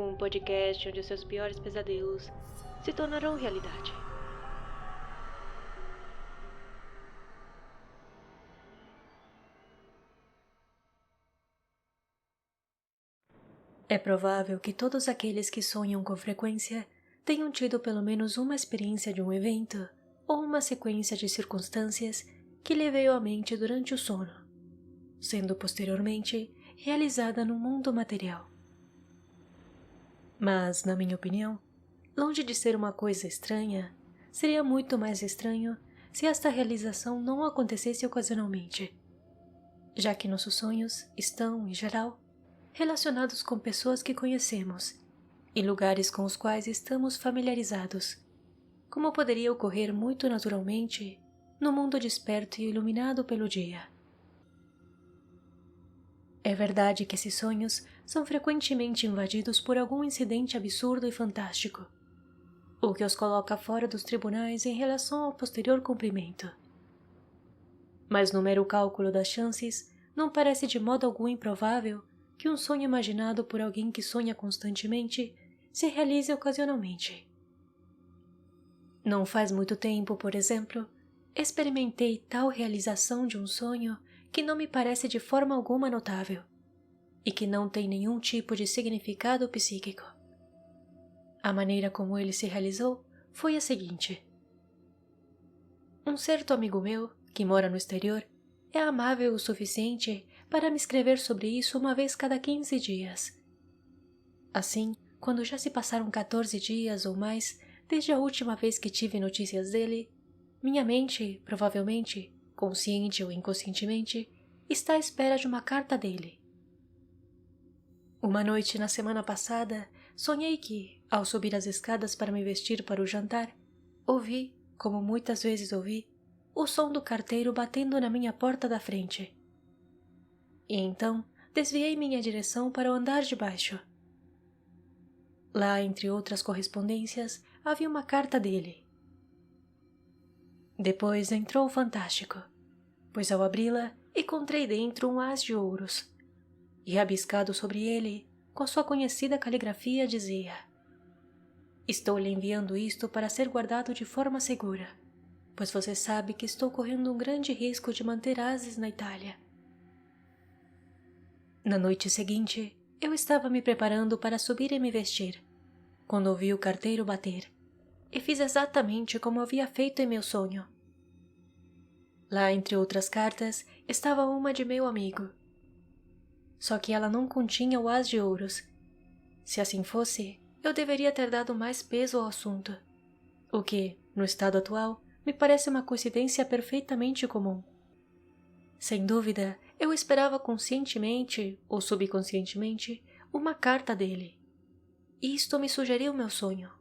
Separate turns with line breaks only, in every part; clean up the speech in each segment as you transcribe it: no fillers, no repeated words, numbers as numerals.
um podcast onde os seus piores pesadelos se tornarão realidade. É provável que todos aqueles que sonham com frequência tenham tido pelo menos uma experiência de um evento ou uma sequência de circunstâncias que lhe veio à mente durante o sono, sendo posteriormente realizada no mundo material. Mas, na minha opinião, longe de ser uma coisa estranha, seria muito mais estranho se esta realização não acontecesse ocasionalmente, já que nossos sonhos estão, em geral, relacionados com pessoas que conhecemos e lugares com os quais estamos familiarizados, como poderia ocorrer muito naturalmente no mundo desperto e iluminado pelo dia. É verdade que esses sonhos são frequentemente invadidos por algum incidente absurdo e fantástico, o que os coloca fora dos tribunais em relação ao posterior cumprimento. Mas no mero cálculo das chances, não parece de modo algum improvável que um sonho imaginado por alguém que sonha constantemente se realize ocasionalmente. Não faz muito tempo, por exemplo, experimentei tal realização de um sonho que não me parece de forma alguma notável e que não tem nenhum tipo de significado psíquico. A maneira como ele se realizou foi a seguinte. Um certo amigo meu, que mora no exterior, é amável o suficiente para me escrever sobre isso uma vez cada 15 dias. Assim, quando já se passaram 14 dias ou mais desde a última vez que tive notícias dele, minha mente, provavelmente, consciente ou inconscientemente, está à espera de uma carta dele. Uma noite na semana passada, sonhei que, ao subir as escadas para me vestir para o jantar, ouvi, como muitas vezes ouvi, o som do carteiro batendo na minha porta da frente. E então, desviei minha direção para o andar de baixo. Lá, entre outras correspondências, havia uma carta dele. Depois entrou o fantástico, pois ao abri-la, encontrei dentro um ás de ouros, e rabiscado sobre ele, com a sua conhecida caligrafia, dizia: Estou lhe enviando isto para ser guardado de forma segura, pois você sabe que estou correndo um grande risco de manter ases na Itália. Na noite seguinte, eu estava me preparando para subir e me vestir, quando ouvi o carteiro bater, e fiz exatamente como havia feito em meu sonho. Lá, entre outras cartas, estava uma de meu amigo. Só que ela não continha o ás de ouros. Se assim fosse, eu deveria ter dado mais peso ao assunto, o que, no estado atual, me parece uma coincidência perfeitamente comum. Sem dúvida, eu esperava conscientemente ou subconscientemente uma carta dele. E isto me sugeriu meu sonho.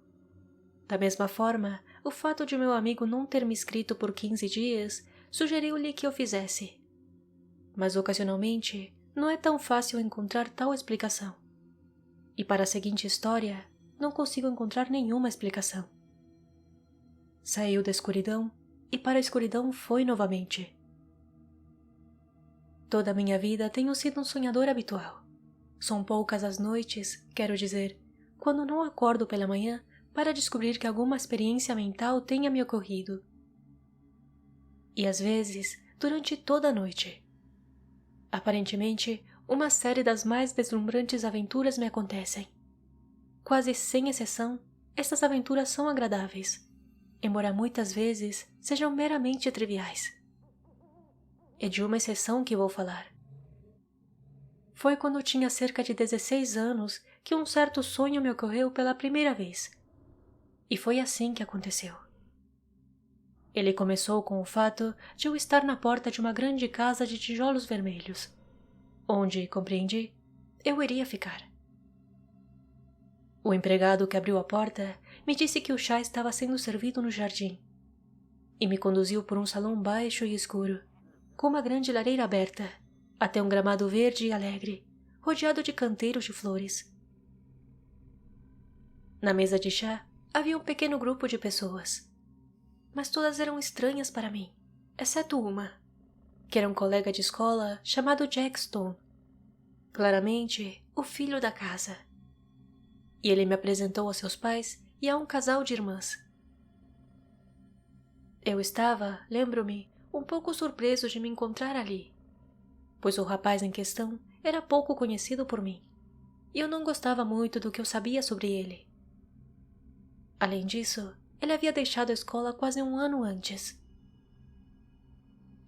Da mesma forma, o fato de meu amigo não ter me escrito por 15 dias sugeriu-lhe que eu fizesse. Mas ocasionalmente, não é tão fácil encontrar tal explicação. E para a seguinte história, não consigo encontrar nenhuma explicação. Saiu da escuridão e para a escuridão foi novamente. Toda a minha vida tenho sido um sonhador habitual. São poucas as noites, quero dizer, quando não acordo pela manhã para descobrir que alguma experiência mental tenha me ocorrido. E às vezes, durante toda a noite. Aparentemente, uma série das mais deslumbrantes aventuras me acontecem. Quase sem exceção, estas aventuras são agradáveis, embora muitas vezes sejam meramente triviais. É de uma exceção que vou falar. Foi quando tinha cerca de 16 anos que um certo sonho me ocorreu pela primeira vez. E foi assim que aconteceu. Ele começou com o fato de eu estar na porta de uma grande casa de tijolos vermelhos, onde, compreendi, eu iria ficar. O empregado que abriu a porta me disse que o chá estava sendo servido no jardim e me conduziu por um salão baixo e escuro, com uma grande lareira aberta, até um gramado verde e alegre, rodeado de canteiros de flores. Na mesa de chá havia um pequeno grupo de pessoas, mas todas eram estranhas para mim, exceto uma, que era um colega de escola chamado Jack Stone, claramente o filho da casa. e ele me apresentou a seus pais e a um casal de irmãs. Eu estava, lembro-me, um pouco surpreso de me encontrar ali, pois o rapaz em questão era pouco conhecido por mim, e eu não gostava muito do que eu sabia sobre ele. Além disso, ele havia deixado a escola quase um ano antes.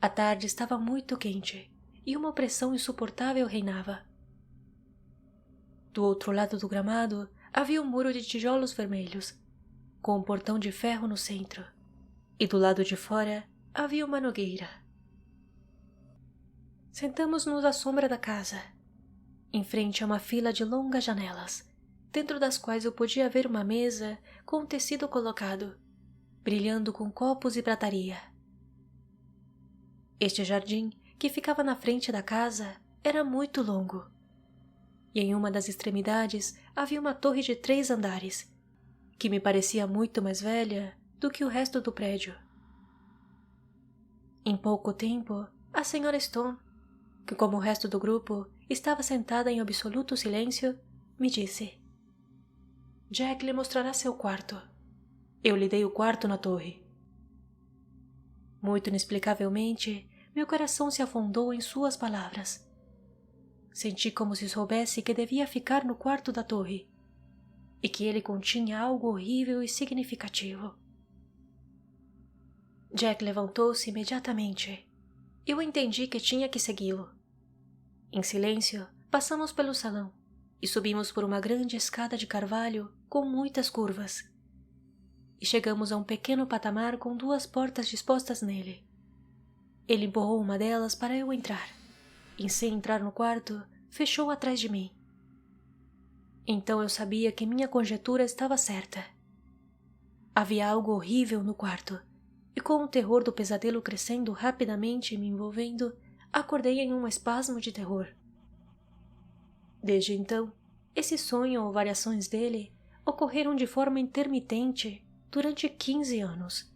A tarde estava muito quente, e uma pressão insuportável reinava. Do outro lado do gramado havia um muro de tijolos vermelhos, com um portão de ferro no centro, e do lado de fora havia uma nogueira. Sentamos-nos à sombra da casa, em frente a uma fila de longas janelas, dentro das quais eu podia ver uma mesa com um tecido colocado, brilhando com copos e prataria. Este jardim, que ficava na frente da casa, era muito longo, e em uma das extremidades havia uma torre de 3 andares, que me parecia muito mais velha do que o resto do prédio. Em pouco tempo, a Sra. Stone, que como o resto do grupo estava sentada em absoluto silêncio, me disse: Jack lhe mostrará seu quarto. Eu lhe dei o quarto na torre. Muito inexplicavelmente, meu coração se afundou em suas palavras. Senti como se soubesse que devia ficar no quarto da torre, e que ele continha algo horrível e significativo. Jack levantou-se imediatamente. Eu entendi que tinha que segui-lo. Em silêncio, passamos pelo salão e subimos por uma grande escada de carvalho com muitas curvas. E chegamos a um pequeno patamar com 2 portas dispostas nele. Ele empurrou uma delas para eu entrar, e sem entrar no quarto, fechou atrás de mim. Então eu sabia que minha conjetura estava certa. Havia algo horrível no quarto, e com o terror do pesadelo crescendo rapidamente e me envolvendo, acordei em um espasmo de terror. Desde então, esse sonho ou variações dele ocorreram de forma intermitente durante 15 anos.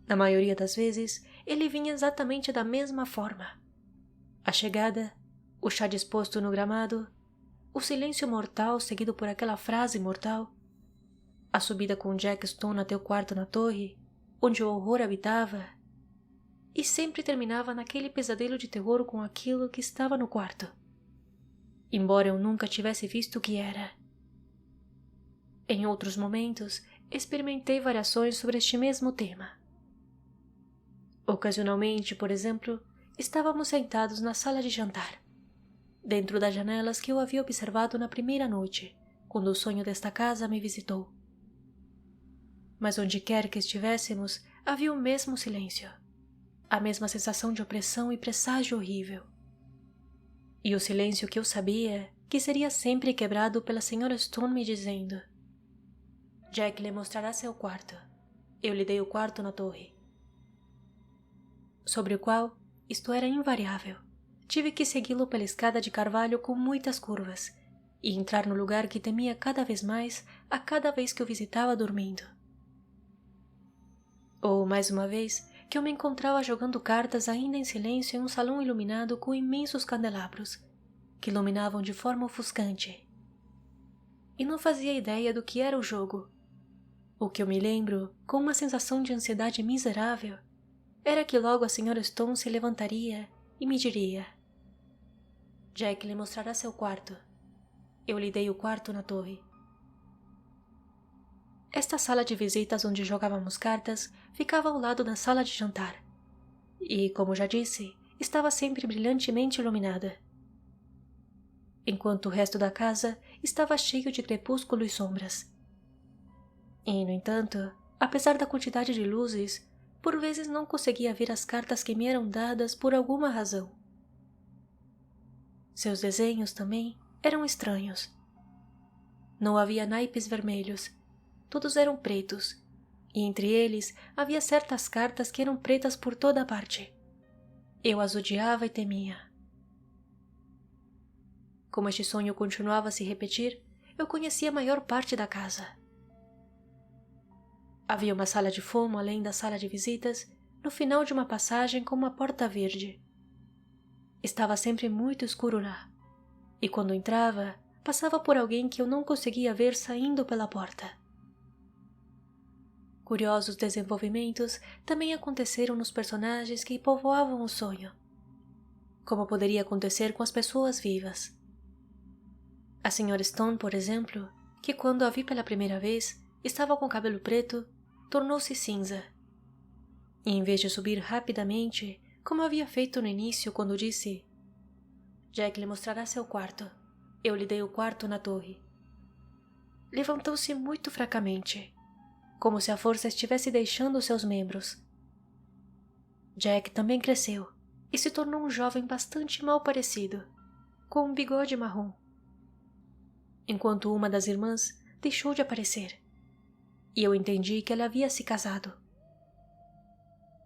Na maioria das vezes, ele vinha exatamente da mesma forma. A chegada, o chá disposto no gramado, o silêncio mortal seguido por aquela frase mortal, a subida com Jack Stone até o quarto na torre, onde o horror habitava, e sempre terminava naquele pesadelo de terror com aquilo que estava no quarto, embora eu nunca tivesse visto o que era. Em outros momentos, experimentei variações sobre este mesmo tema. Ocasionalmente, por exemplo, estávamos sentados na sala de jantar, dentro das janelas que eu havia observado na primeira noite, quando o sonho desta casa me visitou. Mas onde quer que estivéssemos, havia o mesmo silêncio, a mesma sensação de opressão e presságio horrível. E o silêncio que eu sabia que seria sempre quebrado pela Sra. Stone me dizendo: Jack lhe mostrará seu quarto. Eu lhe dei o quarto na torre. Sobre o qual, isto era invariável, tive que segui-lo pela escada de carvalho com muitas curvas e entrar no lugar que temia cada vez mais a cada vez que o visitava dormindo. Ou, mais uma vez, que eu me encontrava jogando cartas ainda em silêncio em um salão iluminado com imensos candelabros, que iluminavam de forma ofuscante. E não fazia ideia do que era o jogo. O que eu me lembro, com uma sensação de ansiedade miserável, era que logo a Sra. Stone se levantaria e me diria: Jack lhe mostrará seu quarto. Eu lhe dei o quarto na torre. Esta sala de visitas onde jogávamos cartas ficava ao lado da sala de jantar, e, como já disse, estava sempre brilhantemente iluminada, enquanto o resto da casa estava cheio de crepúsculo e sombras. E, no entanto, apesar da quantidade de luzes, por vezes não conseguia ver as cartas que me eram dadas por alguma razão. Seus desenhos, também, eram estranhos. Não havia naipes vermelhos, todos eram pretos, e entre eles havia certas cartas que eram pretas por toda a parte. Eu as odiava e temia. Como este sonho continuava a se repetir, eu conhecia a maior parte da casa. Havia uma sala de fumo além da sala de visitas, no final de uma passagem com uma porta verde. Estava sempre muito escuro lá, e quando entrava, passava por alguém que eu não conseguia ver saindo pela porta. Curiosos desenvolvimentos também aconteceram nos personagens que povoavam o sonho, como poderia acontecer com as pessoas vivas. A Sra. Stone, por exemplo, que quando a vi pela primeira vez estava com cabelo preto, tornou-se cinza. E em vez de subir rapidamente, como havia feito no início quando disse: "Jack lhe mostrará seu quarto. Eu lhe dei o quarto na torre", levantou-se muito fracamente, como se a força estivesse deixando seus membros. Jack também cresceu e se tornou um jovem bastante mal parecido, com um bigode marrom, enquanto uma das irmãs deixou de aparecer, e eu entendi que ela havia se casado.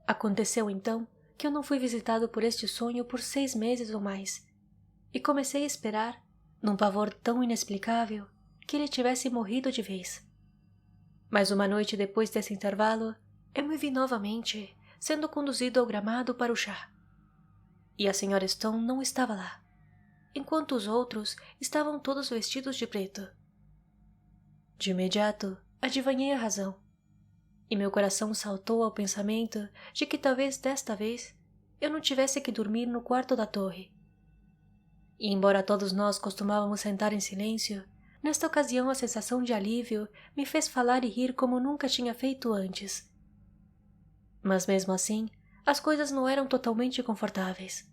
Aconteceu então que eu não fui visitado por este sonho por 6 meses ou mais, e comecei a esperar, num pavor tão inexplicável, que ele tivesse morrido de vez. Mas uma noite depois desse intervalo, eu me vi novamente sendo conduzido ao gramado para o chá. E a Sra. Stone não estava lá, enquanto os outros estavam todos vestidos de preto. De imediato, adivinhei a razão, e meu coração saltou ao pensamento de que talvez desta vez eu não tivesse que dormir no quarto da torre. E embora todos nós costumávamos sentar em silêncio, nesta ocasião a sensação de alívio me fez falar e rir como nunca tinha feito antes. Mas mesmo assim, as coisas não eram totalmente confortáveis,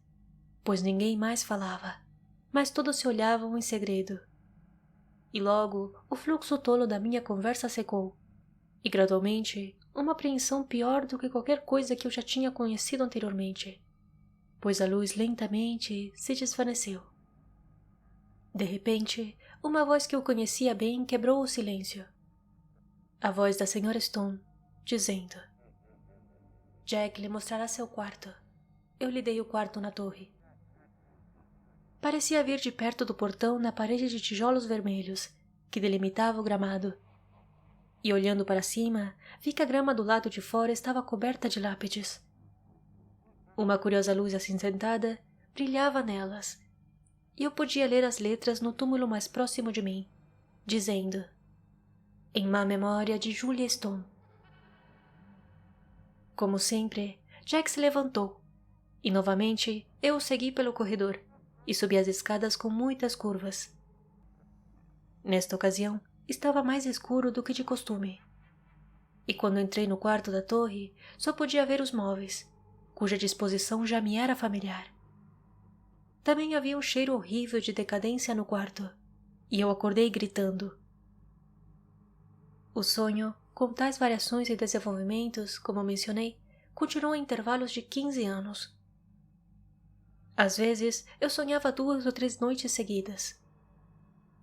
pois ninguém mais falava, mas todos se olhavam em segredo. E logo o fluxo tolo da minha conversa secou, e gradualmente uma apreensão pior do que qualquer coisa que eu já tinha conhecido anteriormente, pois a luz lentamente se desvaneceu. De repente, uma voz que eu conhecia bem quebrou o silêncio. A voz da Sra. Stone, dizendo: "Jack lhe mostrará seu quarto. Eu lhe dei o quarto na torre." Parecia vir de perto do portão na parede de tijolos vermelhos, que delimitava o gramado. E olhando para cima, vi que a grama do lado de fora estava coberta de lápides. Uma curiosa luz acinzentada brilhava nelas, e eu podia ler as letras no túmulo mais próximo de mim, dizendo: "Em má memória de Julia Stone." Como sempre, Jack se levantou, e novamente eu o segui pelo corredor e subi as escadas com muitas curvas. Nesta ocasião, estava mais escuro do que de costume, e quando entrei no quarto da torre, só podia ver os móveis, cuja disposição já me era familiar. Também havia um cheiro horrível de decadência no quarto, e eu acordei gritando. O sonho, com tais variações e desenvolvimentos, como mencionei, continuou em intervalos de 15 anos. Às vezes, eu sonhava 2 ou 3 noites seguidas.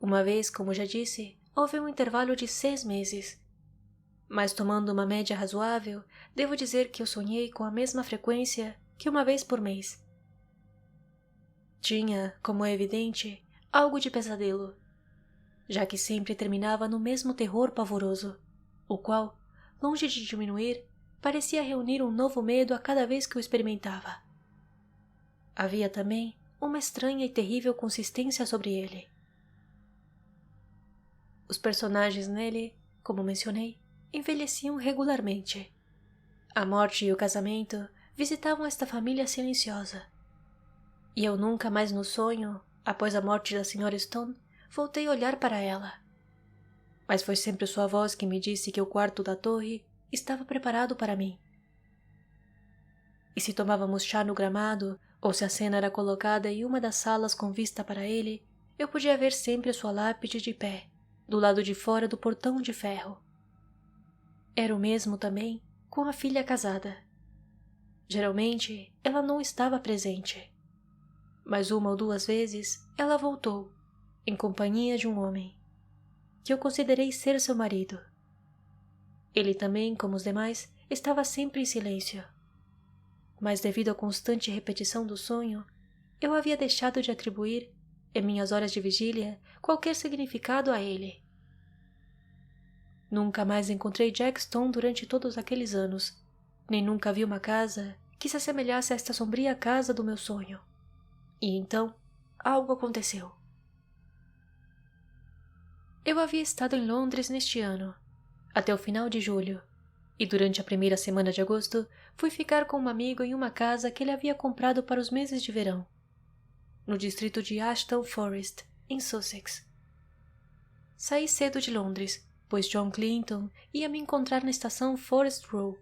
Uma vez, como já disse, houve um intervalo de 6 meses. Mas tomando uma média razoável, devo dizer que eu sonhei com a mesma frequência que uma vez por mês. Tinha, como é evidente, algo de pesadelo, já que sempre terminava no mesmo terror pavoroso, o qual, longe de diminuir, parecia reunir um novo medo a cada vez que o experimentava. Havia também uma estranha e terrível consistência sobre ele. Os personagens nele, como mencionei, envelheciam regularmente. A morte e o casamento visitavam esta família silenciosa. E eu nunca mais no sonho, após a morte da Sra. Stone, voltei a olhar para ela. Mas foi sempre sua voz que me disse que o quarto da torre estava preparado para mim. E se tomávamos chá no gramado, ou se a cena era colocada em uma das salas com vista para ele, eu podia ver sempre sua lápide de pé, do lado de fora do portão de ferro. Era o mesmo também com a filha casada. Geralmente, ela não estava presente, mas 1 ou 2 vezes ela voltou, em companhia de um homem, que eu considerei ser seu marido. Ele também, como os demais, estava sempre em silêncio. Mas devido à constante repetição do sonho, eu havia deixado de atribuir, em minhas horas de vigília, qualquer significado a ele. Nunca mais encontrei Jack Stone durante todos aqueles anos, nem nunca vi uma casa que se assemelhasse a esta sombria casa do meu sonho. E então, algo aconteceu. Eu havia estado em Londres neste ano, até o final de julho, e durante a primeira semana de agosto fui ficar com um amigo em uma casa que ele havia comprado para os meses de verão, no distrito de Ashton Forest, em Sussex. Saí cedo de Londres, pois John Clinton ia me encontrar na estação Forest Row.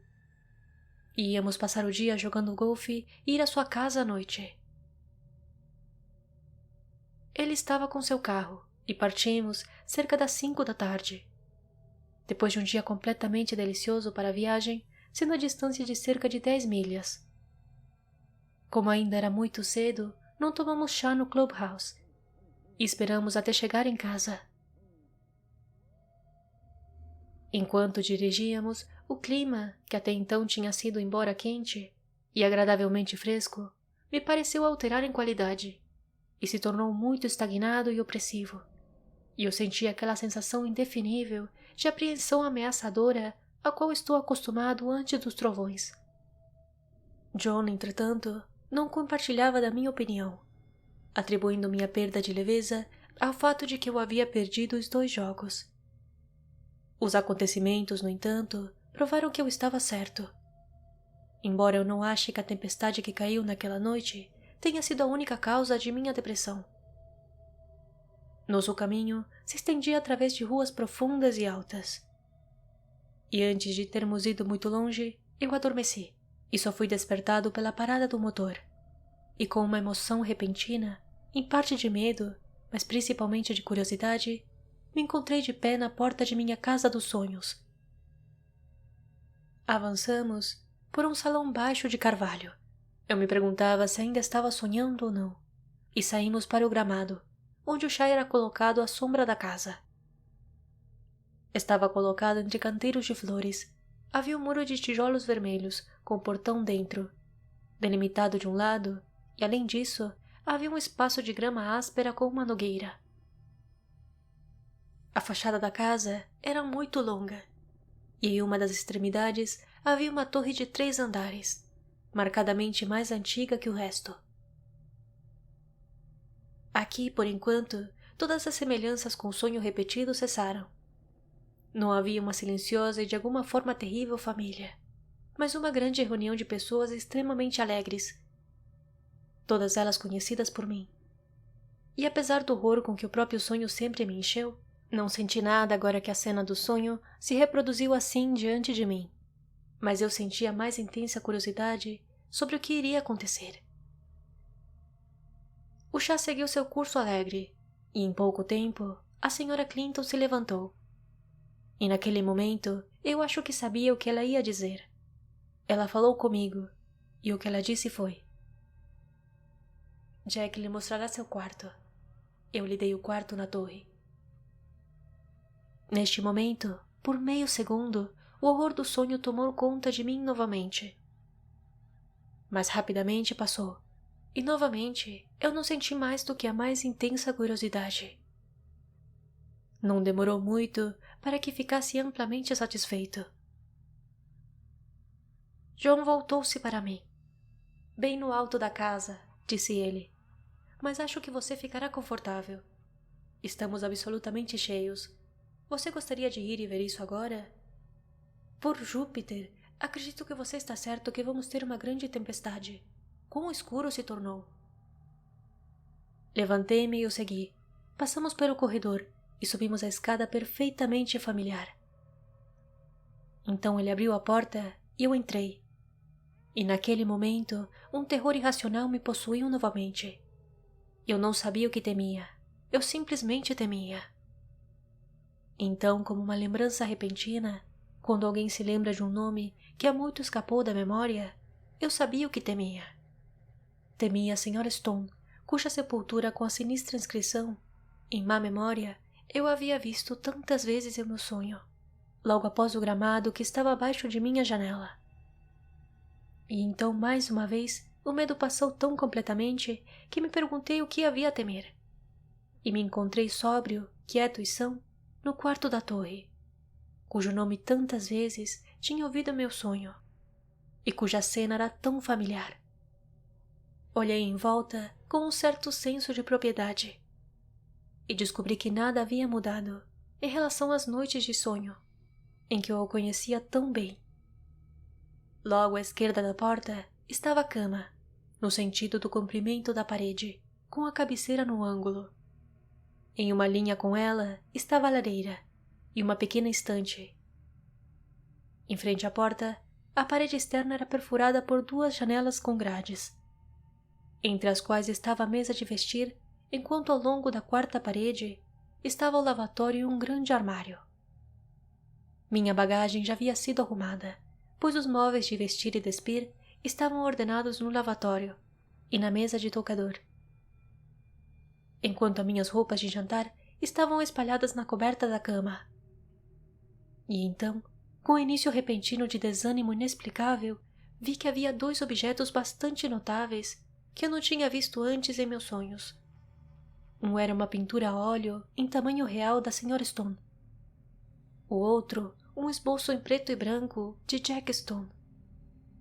E íamos passar o dia jogando golfe e ir à sua casa à noite. Ele estava com seu carro e partimos cerca das 5 da tarde. Depois de um dia completamente delicioso para a viagem, sendo a distância de cerca de 10 milhas. Como ainda era muito cedo, não tomamos chá no Clubhouse e esperamos até chegar em casa. Enquanto dirigíamos, o clima, que até então tinha sido embora quente e agradavelmente fresco, me pareceu alterar em qualidade e se tornou muito estagnado e opressivo, e eu senti aquela sensação indefinível de apreensão ameaçadora a qual estou acostumado antes dos trovões. John, entretanto, não compartilhava da minha opinião, atribuindo minha perda de leveza ao fato de que eu havia perdido os 2 jogos. Os acontecimentos, no entanto, provaram que eu estava certo. Embora eu não ache que a tempestade que caiu naquela noite tenha sido a única causa de minha depressão. Nosso caminho se estendia através de ruas profundas e altas. E antes de termos ido muito longe, eu adormeci e só fui despertado pela parada do motor. E com uma emoção repentina, em parte de medo, mas principalmente de curiosidade, me encontrei de pé na porta de minha casa dos sonhos. Avançamos por um salão baixo de carvalho. Eu me perguntava se ainda estava sonhando ou não, e saímos para o gramado, onde o chá era colocado à sombra da casa. Estava colocado entre canteiros de flores. Havia um muro de tijolos vermelhos, com portão dentro, delimitado de um lado, e além disso, havia um espaço de grama áspera com uma nogueira. A fachada da casa era muito longa, e em uma das extremidades havia uma torre de 3 andares, marcadamente mais antiga que o resto. Aqui, por enquanto, todas as semelhanças com o sonho repetido cessaram. Não havia uma silenciosa e de alguma forma terrível família, mas uma grande reunião de pessoas extremamente alegres, todas elas conhecidas por mim. E apesar do horror com que o próprio sonho sempre me encheu, não senti nada agora que a cena do sonho se reproduziu assim diante de mim, mas eu sentia mais intensa curiosidade sobre o que iria acontecer. O chá seguiu seu curso alegre, e em pouco tempo a senhora Clinton se levantou. E naquele momento eu acho que sabia o que ela ia dizer. Ela falou comigo, e o que ela disse foi: Jack lhe mostrará seu quarto. Eu lhe dei o quarto na torre. Neste momento, por meio segundo, o horror do sonho tomou conta de mim novamente. Mas rapidamente passou, e novamente eu não senti mais do que a mais intensa curiosidade. Não demorou muito para que ficasse amplamente satisfeito. John voltou-se para mim. Bem no alto da casa, disse ele. Mas acho que você ficará confortável. Estamos absolutamente cheios. Você gostaria de ir e ver isso agora? Por Júpiter, acredito que você está certo que vamos ter uma grande tempestade. Quão escuro se tornou. Levantei-me e o segui. Passamos pelo corredor e subimos a escada perfeitamente familiar. Então ele abriu a porta e eu entrei. E naquele momento, um terror irracional me possuiu novamente. Eu não sabia o que temia. Eu simplesmente temia. Então, como uma lembrança repentina, quando alguém se lembra de um nome que há muito escapou da memória, eu sabia o que temia. Temia a Sra. Stone, cuja sepultura com a sinistra inscrição, em má memória, eu havia visto tantas vezes em meu sonho, logo após o gramado que estava abaixo de minha janela. E então, mais uma vez, o medo passou tão completamente que me perguntei o que havia a temer. E me encontrei sóbrio, quieto e são, no quarto da torre, cujo nome tantas vezes tinha ouvido em meu sonho, e cuja cena era tão familiar. Olhei em volta com um certo senso de propriedade, e descobri que nada havia mudado, em relação às noites de sonho, em que eu o conhecia tão bem. Logo à esquerda da porta estava a cama, no sentido do comprimento da parede, com a cabeceira no ângulo. Em uma linha com ela estava a lareira e uma pequena estante. Em frente à porta, a parede externa era perfurada por 2 janelas com grades, entre as quais estava a mesa de vestir, enquanto ao longo da 4ª parede estava o lavatório e um grande armário. Minha bagagem já havia sido arrumada, pois os móveis de vestir e despir estavam ordenados no lavatório e na mesa de toucador, enquanto as minhas roupas de jantar estavam espalhadas na coberta da cama. E então, com o início repentino de desânimo inexplicável, vi que havia 2 objetos bastante notáveis que eu não tinha visto antes em meus sonhos. Um era uma pintura a óleo em tamanho real da Sra. Stone. O outro, um esboço em preto e branco de Jack Stone,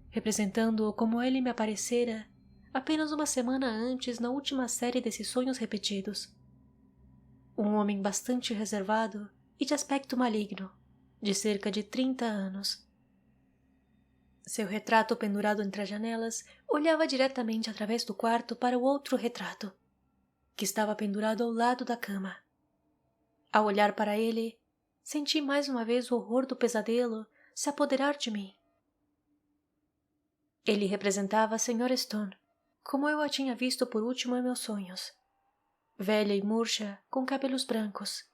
representando-o como ele me aparecera apenas uma semana antes na última série desses sonhos repetidos. Um homem bastante reservado e de aspecto maligno, de cerca de 30 anos. Seu retrato pendurado entre as janelas olhava diretamente através do quarto para o outro retrato, que estava pendurado ao lado da cama. Ao olhar para ele, senti mais uma vez o horror do pesadelo se apoderar de mim. Ele representava a Sra. Stone, como eu a tinha visto por último em meus sonhos. Velha e murcha, com cabelos brancos,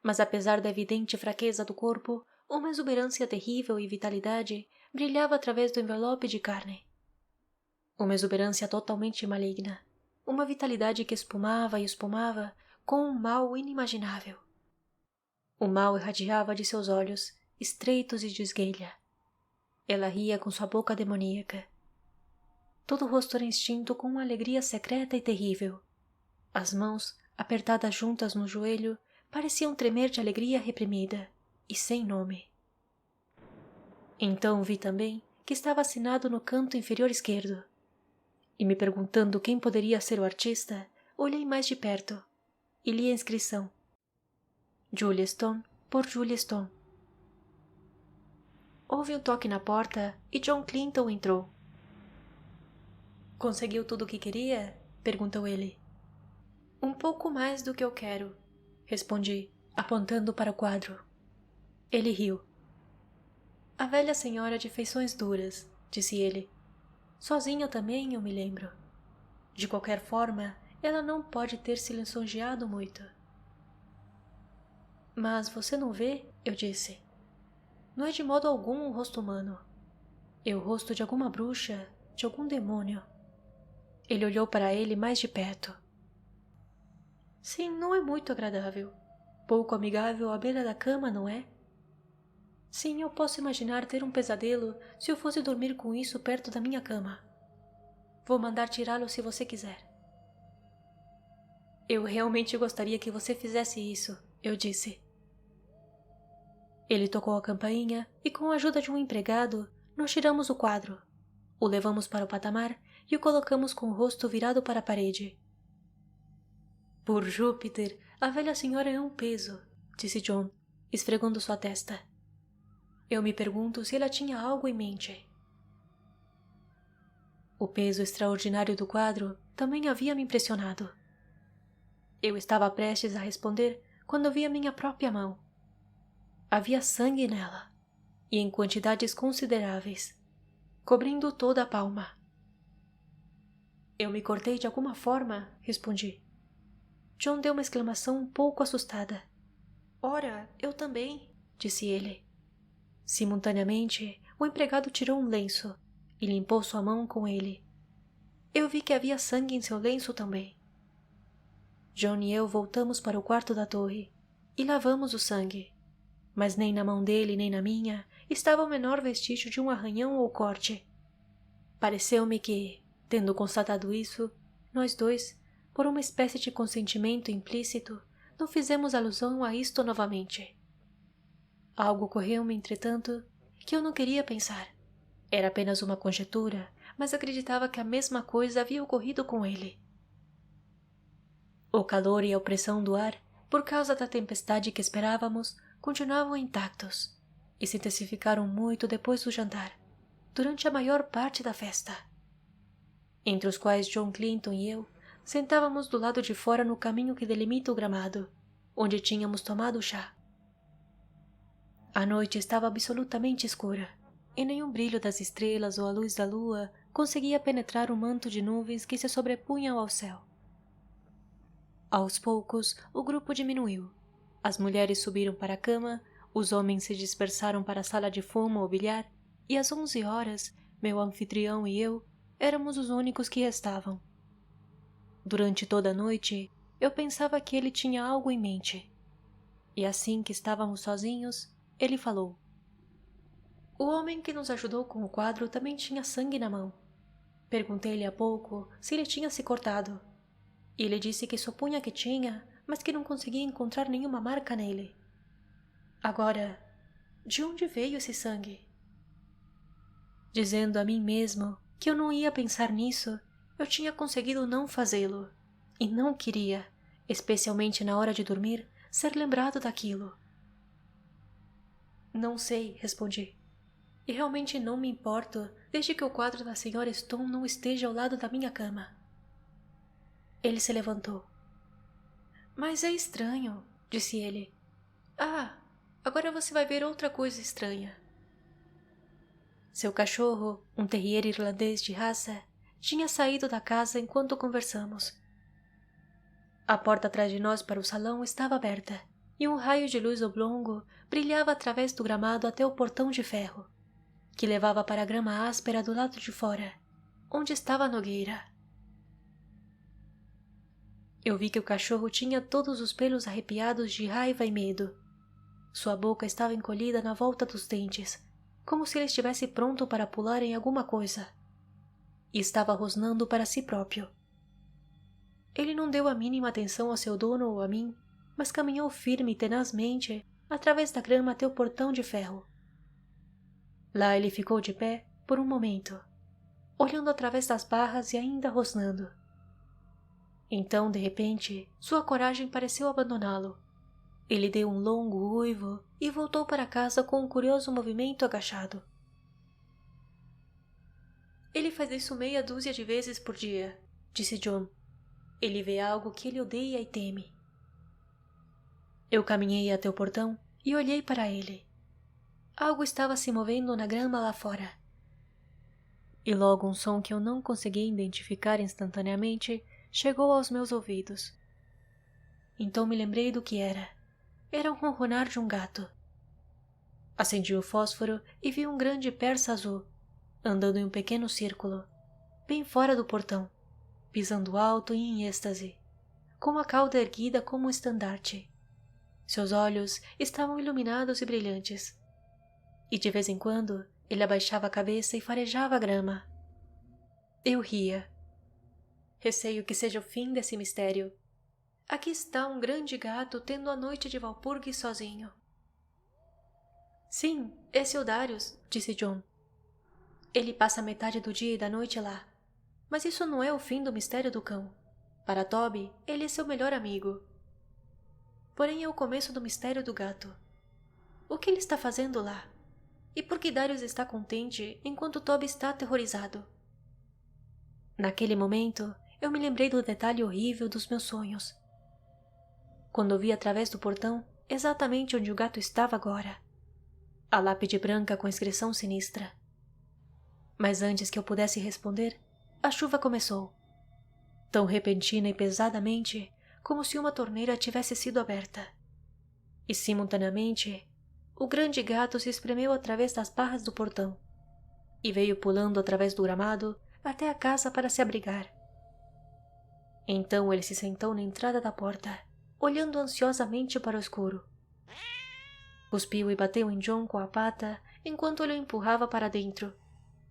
mas apesar da evidente fraqueza do corpo, uma exuberância terrível e vitalidade brilhava através do envelope de carne. Uma exuberância totalmente maligna, uma vitalidade que espumava e espumava com um mal inimaginável. O mal irradiava de seus olhos, estreitos e de esguelha. Ela ria com sua boca demoníaca. Todo o rosto era instinto com uma alegria secreta e terrível. As mãos, apertadas juntas no joelho, pareciam tremer de alegria reprimida e sem nome. Então vi também que estava assinado no canto inferior esquerdo. E me perguntando quem poderia ser o artista, olhei mais de perto e li a inscrição: Julia Stone por Julia Stone. Houve um toque na porta e John Clinton entrou. Conseguiu tudo o que queria? Perguntou ele. Um pouco mais do que eu quero, respondi, apontando para o quadro. Ele riu. A velha senhora de feições duras, disse ele. Sozinha também, eu me lembro. De qualquer forma, ela não pode ter se lisonjeado muito. Mas você não vê? Eu disse. Não é de modo algum um rosto humano. É o rosto de alguma bruxa, de algum demônio. Ele olhou para ele mais de perto. Sim, não é muito agradável. Pouco amigável à beira da cama, não é? Sim, eu posso imaginar ter um pesadelo se eu fosse dormir com isso perto da minha cama. Vou mandar tirá-lo se você quiser. Eu realmente gostaria que você fizesse isso, eu disse. Ele tocou a campainha e, com a ajuda de um empregado, nós tiramos o quadro. O levamos para o patamar e o colocamos com o rosto virado para a parede. Por Júpiter, a velha senhora é um peso, disse John, esfregando sua testa. Eu me pergunto se ela tinha algo em mente. O peso extraordinário do quadro também havia me impressionado. Eu estava prestes a responder quando vi a minha própria mão. Havia sangue nela, e em quantidades consideráveis, cobrindo toda a palma. Eu me cortei de alguma forma, respondi. John deu uma exclamação um pouco assustada. Ora, eu também, disse ele. Simultaneamente, o empregado tirou um lenço e limpou sua mão com ele. Eu vi que havia sangue em seu lenço também. John e eu voltamos para o quarto da torre e lavamos o sangue, mas nem na mão dele nem na minha estava o menor vestígio de um arranhão ou corte. Pareceu-me que, tendo constatado isso, nós dois, por uma espécie de consentimento implícito, não fizemos alusão a isto novamente. Algo ocorreu-me, entretanto, que eu não queria pensar. Era apenas uma conjetura, mas acreditava que a mesma coisa havia ocorrido com ele. O calor e a opressão do ar por causa da tempestade que esperávamos, continuavam intactos e se intensificaram muito depois do jantar, durante a maior parte da festa, entre os quais John Clinton e eu sentávamos do lado de fora no caminho que delimita o gramado, onde tínhamos tomado o chá. A noite estava absolutamente escura, e nenhum brilho das estrelas ou a luz da lua conseguia penetrar o manto de nuvens que se sobrepunham ao céu. Aos poucos, o grupo diminuiu. As mulheres subiram para a cama, os homens se dispersaram para a sala de fuma ou bilhar, e às 11 horas, meu anfitrião e eu éramos os únicos que restavam. Durante toda a noite, eu pensava que ele tinha algo em mente. E assim que estávamos sozinhos, ele falou. O homem que nos ajudou com o quadro também tinha sangue na mão. Perguntei-lhe há pouco se ele tinha se cortado. E ele disse que supunha que tinha, mas que não conseguia encontrar nenhuma marca nele. Agora, de onde veio esse sangue? Dizendo a mim mesmo que eu não ia pensar nisso, eu tinha conseguido não fazê-lo, e não queria, especialmente na hora de dormir, ser lembrado daquilo. Não sei, respondi. E realmente não me importo, desde que o quadro da Sra. Stone não esteja ao lado da minha cama. Ele se levantou. Mas é estranho, disse ele. Ah, agora você vai ver outra coisa estranha. Seu cachorro, um terrier irlandês de raça, tinha saído da casa enquanto conversamos. A porta atrás de nós para o salão estava aberta, e um raio de luz oblongo brilhava através do gramado até o portão de ferro, que levava para a grama áspera do lado de fora, onde estava a nogueira. Eu vi que o cachorro tinha todos os pelos arrepiados de raiva e medo. Sua boca estava encolhida na volta dos dentes, como se ele estivesse pronto para pular em alguma coisa. E estava rosnando para si próprio. Ele não deu a mínima atenção ao seu dono ou a mim, mas caminhou firme e tenazmente através da grama até o portão de ferro. Lá ele ficou de pé por um momento, olhando através das barras e ainda rosnando. Então, de repente, sua coragem pareceu abandoná-lo. Ele deu um longo uivo e voltou para casa com um curioso movimento agachado. Ele faz isso meia dúzia de vezes por dia, disse John. Ele vê algo que ele odeia e teme. Eu caminhei até o portão e olhei para ele. Algo estava se movendo na grama lá fora. E logo um som que eu não consegui identificar instantaneamente chegou aos meus ouvidos. Então me lembrei do que era. Era o ronronar de um gato. Acendi o fósforo e vi um grande persa azul, andando em um pequeno círculo, bem fora do portão, pisando alto e em êxtase, com a cauda erguida como um estandarte. Seus olhos estavam iluminados e brilhantes, e de vez em quando ele abaixava a cabeça e farejava a grama. Eu ria. Receio que seja o fim desse mistério. Aqui está um grande gato tendo a noite de Walpurgis sozinho. Sim, esse é o Darius, disse John. Ele passa metade do dia e da noite lá. Mas isso não é o fim do mistério do cão. Para Toby, ele é seu melhor amigo. Porém é o começo do mistério do gato. O que ele está fazendo lá? E por que Darius está contente enquanto Toby está aterrorizado? Naquele momento, eu me lembrei do detalhe horrível dos meus sonhos. Quando vi através do portão exatamente onde o gato estava agora. A lápide branca com inscrição sinistra. Mas antes que eu pudesse responder, a chuva começou. Tão repentina e pesadamente como se uma torneira tivesse sido aberta. E simultaneamente, o grande gato se espremeu através das barras do portão e veio pulando através do gramado até a casa para se abrigar. Então ele se sentou na entrada da porta, olhando ansiosamente para o escuro. Cuspiu e bateu em John com a pata enquanto ele o empurrava para dentro,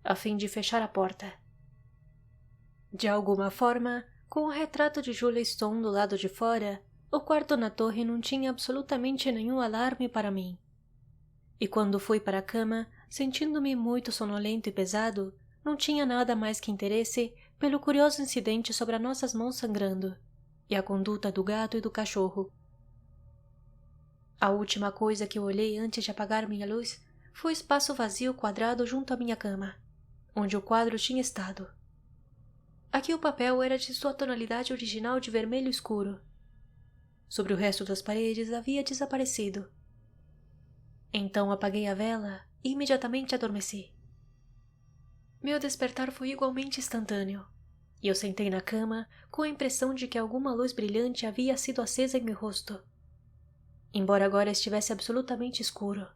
a fim de fechar a porta. De alguma forma, com o retrato de Julia Stone do lado de fora, o quarto na torre não tinha absolutamente nenhum alarme para mim. E quando fui para a cama, sentindo-me muito sonolento e pesado, não tinha nada mais que interesse pelo curioso incidente sobre as nossas mãos sangrando e a conduta do gato e do cachorro. A última coisa que eu olhei antes de apagar minha luz foi o espaço vazio quadrado junto à minha cama, onde o quadro tinha estado. Aqui o papel era de sua tonalidade original de vermelho escuro. Sobre o resto das paredes havia desaparecido. Então apaguei a vela e imediatamente adormeci. Meu despertar foi igualmente instantâneo, e eu sentei na cama com a impressão de que alguma luz brilhante havia sido acesa em meu rosto, embora agora estivesse absolutamente escuro.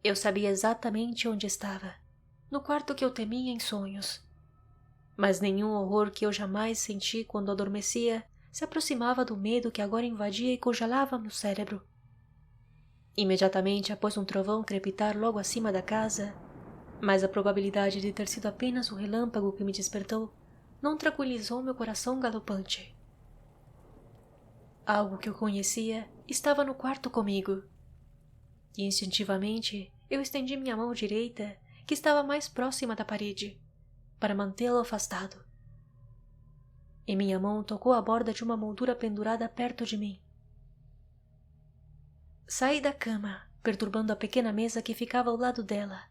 Eu sabia exatamente onde estava, no quarto que eu temia em sonhos. Mas nenhum horror que eu jamais senti quando adormecia se aproximava do medo que agora invadia e congelava meu cérebro. Imediatamente após um trovão crepitar logo acima da casa, mas a probabilidade de ter sido apenas o relâmpago que me despertou não tranquilizou meu coração galopante. Algo que eu conhecia estava no quarto comigo, e instintivamente eu estendi minha mão direita, que estava mais próxima da parede, para mantê-lo afastado. E minha mão tocou a borda de uma moldura pendurada perto de mim. Saí da cama, perturbando a pequena mesa que ficava ao lado dela,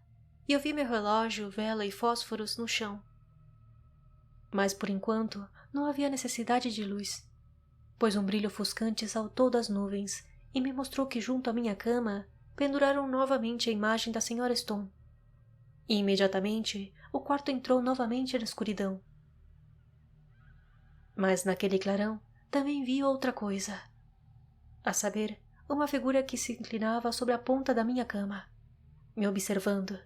e eu vi meu relógio, vela e fósforos no chão. Mas por enquanto não havia necessidade de luz, pois um brilho ofuscante saltou das nuvens e me mostrou que junto à minha cama penduraram novamente a imagem da Sra. Stone. E imediatamente o quarto entrou novamente na escuridão. Mas naquele clarão também vi outra coisa, a saber, uma figura que se inclinava sobre a ponta da minha cama, me observando.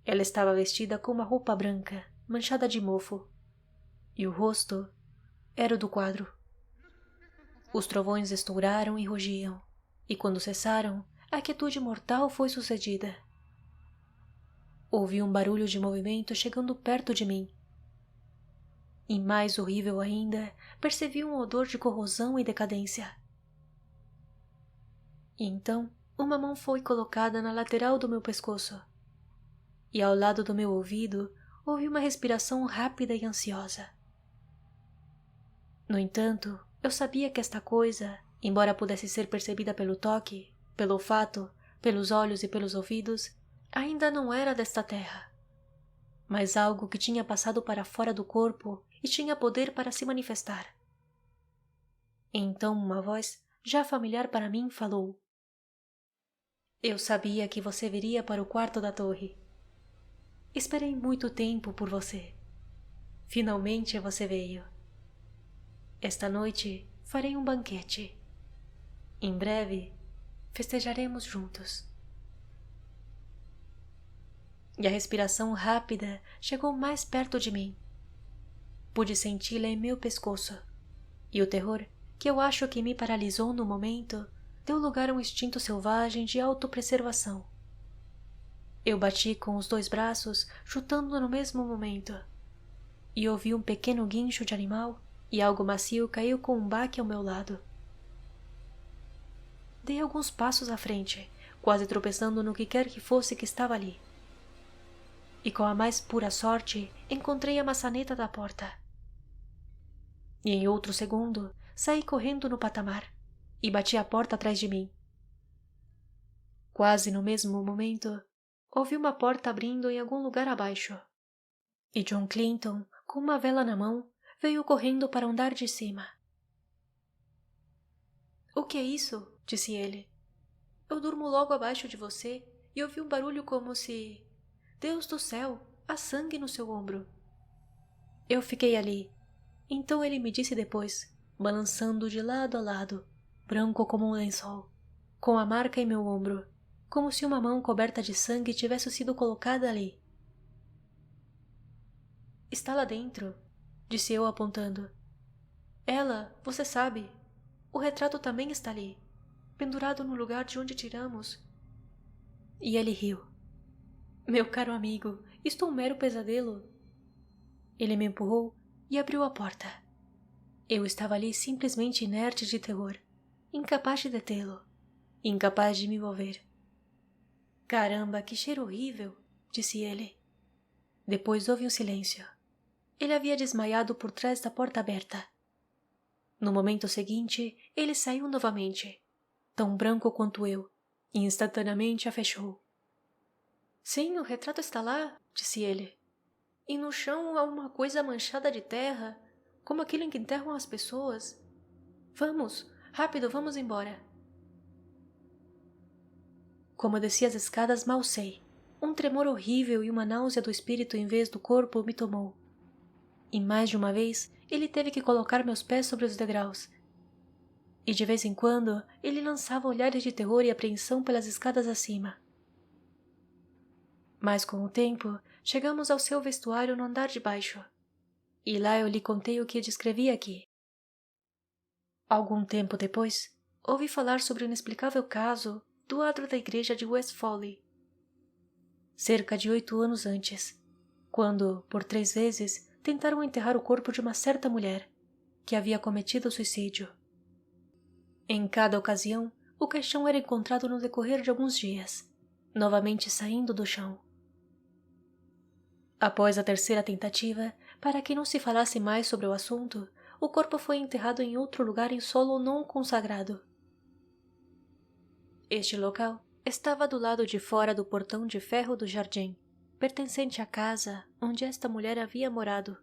Ela estava vestida com uma roupa branca, manchada de mofo, e o rosto era o do quadro. Os trovões estouraram e rugiam, e quando cessaram, a quietude mortal foi sucedida. Ouvi um barulho de movimento chegando perto de mim. E mais horrível ainda, percebi um odor de corrosão e decadência. E então, uma mão foi colocada na lateral do meu pescoço, e ao lado do meu ouvido ouvi uma respiração rápida e ansiosa. No entanto, eu sabia que esta coisa, embora pudesse ser percebida pelo toque, pelo olfato, pelos olhos e pelos ouvidos, ainda não era desta terra, mas algo que tinha passado para fora do corpo e tinha poder para se manifestar. Então uma voz, já familiar para mim, falou: Eu sabia que você viria para o quarto da torre. Esperei muito tempo por você. Finalmente você veio. Esta noite farei um banquete. Em breve, festejaremos juntos. E a respiração rápida chegou mais perto de mim. Pude senti-la em meu pescoço, e o terror, que eu acho que me paralisou no momento, deu lugar a um instinto selvagem de autopreservação. Eu bati com os 2 braços, chutando no mesmo momento, e ouvi um pequeno guincho de animal, e algo macio caiu com um baque ao meu lado. Dei alguns passos à frente, quase tropeçando no que quer que fosse que estava ali. E com a mais pura sorte, encontrei a maçaneta da porta. E em outro segundo, saí correndo no patamar, e bati a porta atrás de mim. Quase no mesmo momento, ouvi uma porta abrindo em algum lugar abaixo, e John Clinton, com uma vela na mão, veio correndo para o andar de cima. "O que é isso?" disse ele. "Eu durmo logo abaixo de você e ouvi um barulho como se... Deus do céu, há sangue no seu ombro." Eu fiquei ali. Então ele me disse depois, balançando de lado a lado, branco como um lençol, com a marca em meu ombro, como se uma mão coberta de sangue tivesse sido colocada ali. "Está lá dentro", disse eu apontando. "Ela, você sabe. O retrato também está ali, pendurado no lugar de onde tiramos." E ele riu. "Meu caro amigo, isto é um mero pesadelo." Ele me empurrou e abriu a porta. Eu estava ali simplesmente inerte de terror, incapaz de detê-lo, incapaz de me mover. "Caramba, que cheiro horrível", disse ele. Depois houve um silêncio. Ele havia desmaiado por trás da porta aberta. No momento seguinte, ele saiu novamente, tão branco quanto eu, e instantaneamente a fechou. Sim, o retrato está lá, disse ele. E no chão há uma coisa manchada de terra, como aquilo em que enterram as pessoas. Vamos, rápido, vamos embora. Como desci as escadas, mal sei. Um tremor horrível e uma náusea do espírito em vez do corpo me tomou. E mais de uma vez, ele teve que colocar meus pés sobre os degraus. E de vez em quando, ele lançava olhares de terror e apreensão pelas escadas acima. Mas com o tempo, chegamos ao seu vestuário no andar de baixo. E lá eu lhe contei o que descrevi aqui. Algum tempo depois, ouvi falar sobre o inexplicável caso do adro da igreja de West Folly. Cerca de 8 anos antes, quando, por 3 vezes, tentaram enterrar o corpo de uma certa mulher, que havia cometido suicídio. Em cada ocasião, o caixão era encontrado no decorrer de alguns dias, novamente saindo do chão. Após a terceira tentativa, para que não se falasse mais sobre o assunto, o corpo foi enterrado em outro lugar em solo não consagrado. Este local estava do lado de fora do portão de ferro do jardim, pertencente à casa onde esta mulher havia morado.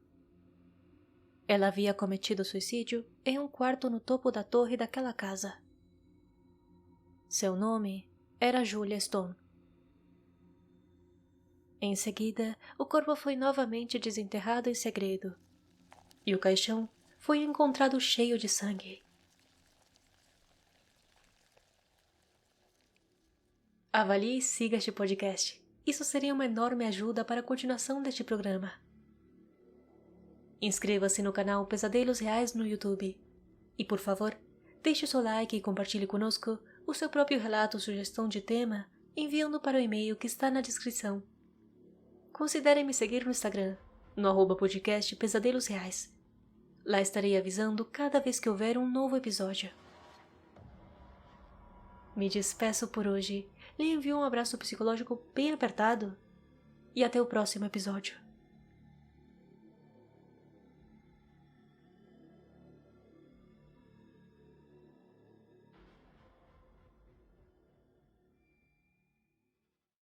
Ela havia cometido suicídio em um quarto no topo da torre daquela casa. Seu nome era Julia Stone. Em seguida, o corpo foi novamente desenterrado em segredo, e o caixão foi encontrado cheio de sangue. Avalie e siga este podcast. Isso seria uma enorme ajuda para a continuação deste programa. Inscreva-se no canal Pesadelos Reais no YouTube. E, por favor, deixe o seu like e compartilhe conosco o seu próprio relato ou sugestão de tema enviando para o e-mail que está na descrição. Considere me seguir no Instagram, no @podcast Pesadelos Reais. Lá estarei avisando cada vez que houver um novo episódio. Me despeço por hoje, lhe envio um abraço psicológico bem apertado e até o próximo episódio.